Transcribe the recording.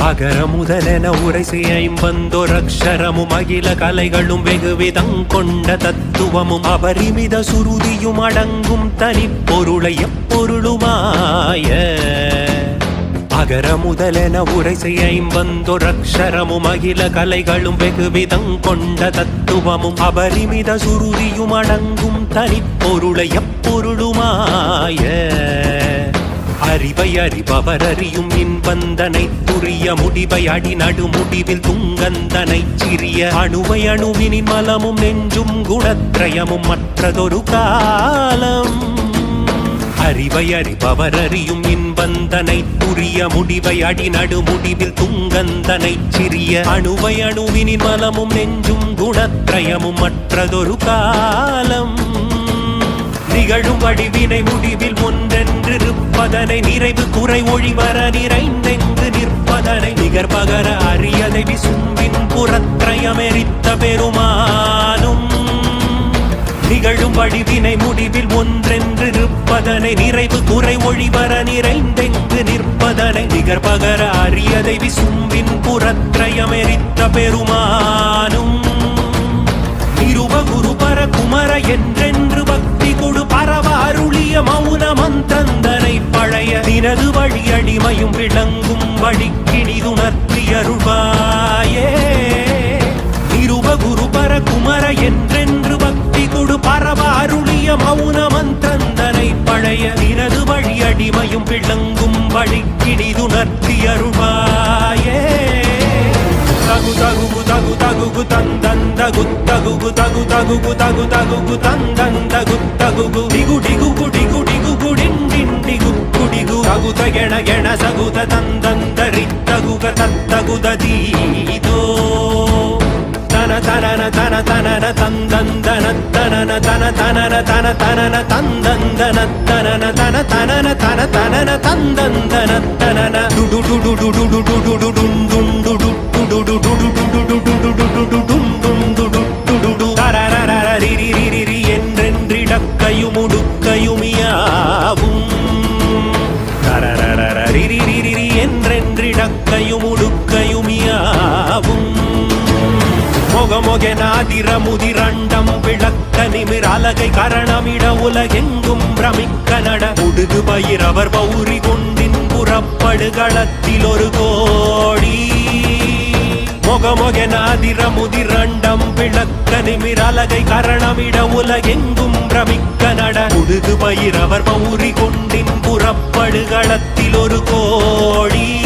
அகர முதலென உரைசை ஐம்பந்தொரக்ஷரமும் அகில கலைகளும் வெகுவிதங் கொண்ட தத்துவமும் அபரிமித சுருதியும் அடங்கும் தனிப்பொருளை எப்பொருளுமாய அகர முதலென உரைசை ஐம்பந்தொரக்ஷரமும் அகில கலைகளும் வெகுவிதங் கொண்ட தத்துவமும் அபரிமித சுருதியும் அடங்கும் தனிப்பொருளை எப்பொருளுமாய அறிவை அறிபவர் அறியும் இன்பந்தனை புரிய முடிவை அடி நடு முடிவில் துங்கந்தனை சிறிய அணுவை அணுவினின் மலமும் நெஞ்சும் குணத்ரயமும் மற்றதொரு காலம் அறிவை அறிபவர் அறியும் இன்பந்தனை புரிய முடிவை அடி நடு முடிவில் துங்கந்தனை சிறிய அணுவை அணுவினின் மலமும் நெஞ்சும் குணத்ரயமும் மற்றதொரு காலம் நிகழும் வடிவினை முடிவில் ஒன்றென்றிருப்பதனை நிறைவு குறை ஒழிவர நிறைந்தெங்கு நிற்பதனை நிகர்பகர அறியதை விசும்பின் புறத்ரயமெரித்த பெருமானும் நிகழும் வடிவினை முடிவில் ஒன்றென்றிருப்பதனை நிறைவு குறை ஒழிவர நிறைந்தெங்கு நிற்பதனை நிகர்பகர அறியதை விசும்பின் புறத்ரயமெரித்த பெருமானும் இருவகுரு பரகுமர என்றென்று பக்தி கொடு பரவ அருளிய மௌன மந்திரந்தனை பழைய தினது வழி அடிமையும் விளங்கும் வழிக்கிணிதுணர்த்தியருள்வாயே இருவகுரு பரகுமர என்றென்று பக்தி கொடு பரவ அருளிய மௌன மந்திரந்தனை பழைய தினது வழி அடிமையும் விளங்கும் வழிக்கிணிதுணர்த்தியருள்வாயே தகு தகு தகு தகு தந்தகு தகு தகு தகு தகு தகு தந்தகு தகு டிகு டிகு டிகு டிகு குடிண்டிகு குடிகு தகு தகெண கெண சகுத தந்தந்தரி தகுக தத்தகுத தீதோ தன தனன தன தனன தந்தந்தன தனன தன தனன தன தனன தந்தந்தன தனன தன தனன தன தனன தந்தந்தன தனன டுடு டுடு டுடு டுடு டுடு டுண்டு என்றென்றிடக்கையும் உடுக்கையுமியாவும் என்றென்றிடக்கையும் உடுக்கையுமியாவும் மொகமொகெனாதிர முதிரண்டம் விளக்க நிமிர் அலகை கரணமிட உலகெங்கும் பிரமிக்க நட உடுகு பயிரவர் பௌரி கொண்டின் புறப்படுகளத்தில் ஒரு கோடி மொகமொகெனாதிர முதிரண்டம் விளக்க நிமிர் அலகை கரணமிட உலகெங்கும் பிரமிக்க நட உடுகு பயிரவர் பௌரி கொண்டின் புறப்படுகளத்தில் ஒரு கோடி